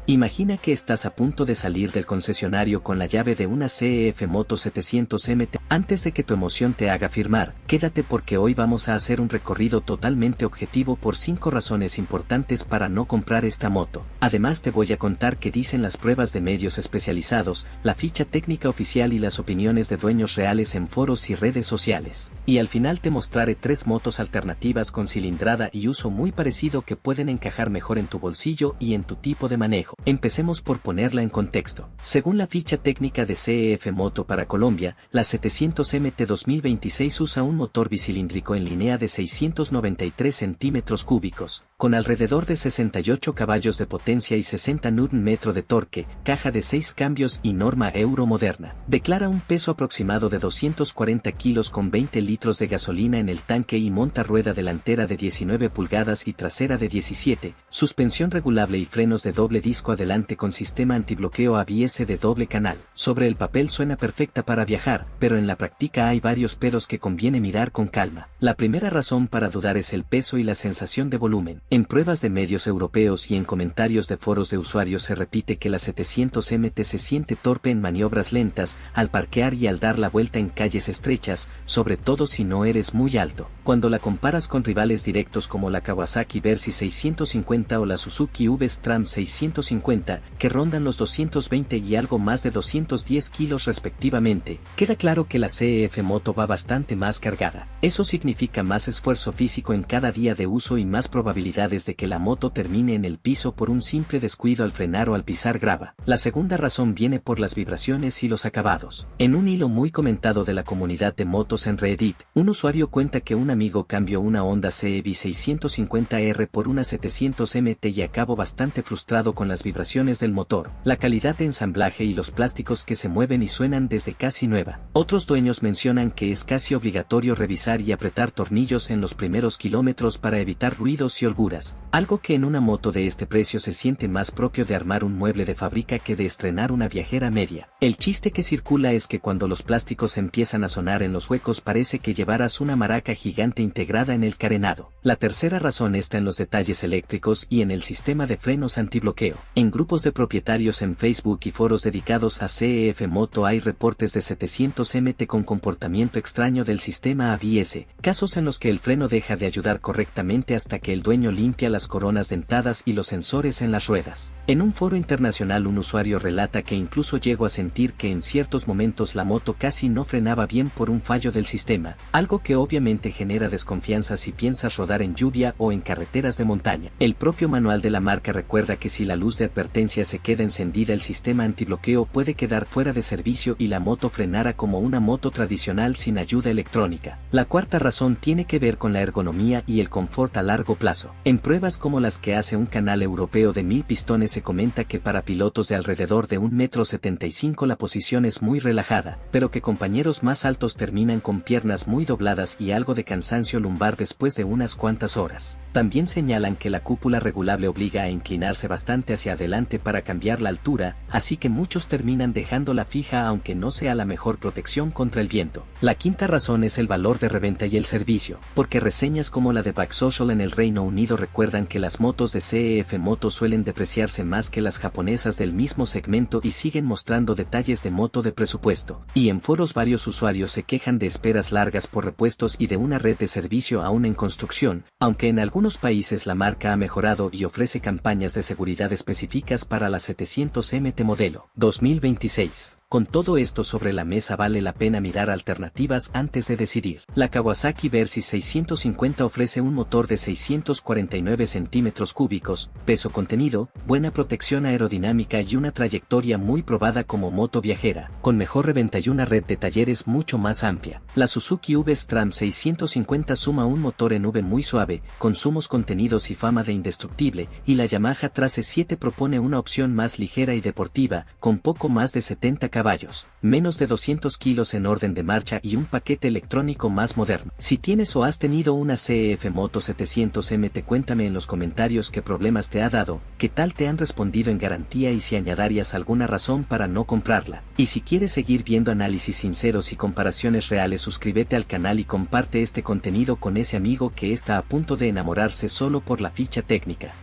Imagina que estás a punto de salir del concesionario con la llave de una CEF Moto 700 MT. Antes de que tu emoción te haga firmar, quédate porque hoy vamos a hacer un recorrido totalmente objetivo por 5 razones importantes para no comprar esta moto. Además te voy a contar qué dicen las pruebas de medios especializados, la ficha técnica oficial y las opiniones de dueños reales en foros y redes sociales. Y al final te mostraré 3 motos alternativas con cilindrada y uso muy parecido que pueden encajar mejor en tu bolsillo y en tu tipo de manejo. Empecemos por ponerla en contexto. Según la ficha técnica de CEF Moto para Colombia, la 700MT 2026 usa un motor bicilíndrico en línea de 693 centímetros cúbicos, con alrededor de 68 caballos de potencia y 60 Nm de torque, caja de 6 cambios y norma Euro moderna. Declara un peso aproximado de 240 kilos con 20 litros de gasolina en el tanque y monta rueda delantera de 19 pulgadas y trasera de 17, suspensión regulable y frenos de doble disco adelante con sistema antibloqueo ABS de doble canal. Sobre el papel suena perfecta para viajar, pero en la práctica hay varios peros que conviene mirar con calma. La primera razón para dudar es el peso y la sensación de volumen. En pruebas de medios europeos y en comentarios de foros de usuarios se repite que la 700MT se siente torpe en maniobras lentas, al parquear y al dar la vuelta en calles estrechas, sobre todo si no eres muy alto. Cuando la comparas con rivales directos como la Kawasaki Versys 650 o la Suzuki V-Stram 650, que rondan los 220 y algo más de 210 kilos respectivamente, queda claro que la CEF Moto va bastante más cargada. Eso significa más esfuerzo físico en cada día de uso y más probabilidades de que la moto termine en el piso por un simple descuido al frenar o al pisar grava. La segunda razón viene por las vibraciones y los acabados. En un hilo muy comentado de la comunidad de motos en Reddit, un usuario cuenta que un amigo cambió una Honda CB 650R por una 700MT y acabó bastante frustrado con las vibraciones del motor, la calidad de ensamblaje y los plásticos que se mueven y suenan desde casi nueva. Otros dueños mencionan que es casi obligatorio revisar y apretar tornillos en los primeros kilómetros para evitar ruidos y holguras, algo que en una moto de este precio se siente más propio de armar un mueble de fábrica que de estrenar una viajera media. El chiste que circula es que cuando los plásticos empiezan a sonar en los huecos parece que llevaras una maraca gigante integrada en el carenado. La tercera razón está en los detalles eléctricos y en el sistema de frenos antibloqueo. En grupos de propietarios en Facebook y foros dedicados a CEF Moto hay reportes de 700MT con comportamiento extraño del sistema ABS, casos en los que el freno deja de ayudar correctamente hasta que el dueño limpia las coronas dentadas y los sensores en las ruedas. En un foro internacional un usuario relata que incluso llegó a sentir que en ciertos momentos la moto casi no frenaba bien por un fallo del sistema, algo que obviamente genera desconfianza si piensas rodar en lluvia o en carreteras de montaña. El propio manual de la marca recuerda que si la luz de advertencia se queda encendida el sistema antibloqueo puede quedar fuera de servicio y la moto frenara como una moto tradicional sin ayuda electrónica. La cuarta razón tiene que ver con la ergonomía y el confort a largo plazo. En pruebas como las que hace un canal europeo de 1000 pistones se comenta que para pilotos de alrededor de 1,75 m la posición es muy relajada, pero que compañeros más altos terminan con piernas muy dobladas y algo de cansancio lumbar después de unas cuantas horas. También señalan que la cúpula regulable obliga a inclinarse bastante hacia adelante para cambiar la altura, así que muchos terminan dejándola fija aunque no sea la mejor protección contra el viento. La quinta razón es el valor de reventa y el servicio, porque reseñas como la de Back Social en el Reino Unido recuerdan que las motos de CEF Moto suelen depreciarse más que las japonesas del mismo segmento y siguen mostrando detalles de moto de presupuesto. Y en foros varios usuarios se quejan de esperas largas por repuestos y de una red de servicio aún en construcción, aunque en algunos países la marca ha mejorado y ofrece campañas de seguridad específicas para la 700MT modelo 2026. Con todo esto sobre la mesa vale la pena mirar alternativas antes de decidir. La Kawasaki Versys 650 ofrece un motor de 649 centímetros cúbicos, peso contenido, buena protección aerodinámica y una trayectoria muy probada como moto viajera, con mejor reventa y una red de talleres mucho más amplia. La Suzuki V-Stram 650 suma un motor en V muy suave, consumos contenidos y fama de indestructible, y la Yamaha Trace 7 propone una opción más ligera y deportiva, con poco más de 70 caballos, menos de 200 kilos en orden de marcha y un paquete electrónico más moderno. Si tienes o has tenido una CEF Moto 700MT, cuéntame en los comentarios qué problemas te ha dado, qué tal te han respondido en garantía y si añadirías alguna razón para no comprarla. Y si quieres seguir viendo análisis sinceros y comparaciones reales, suscríbete al canal y comparte este contenido con ese amigo que está a punto de enamorarse solo por la ficha técnica.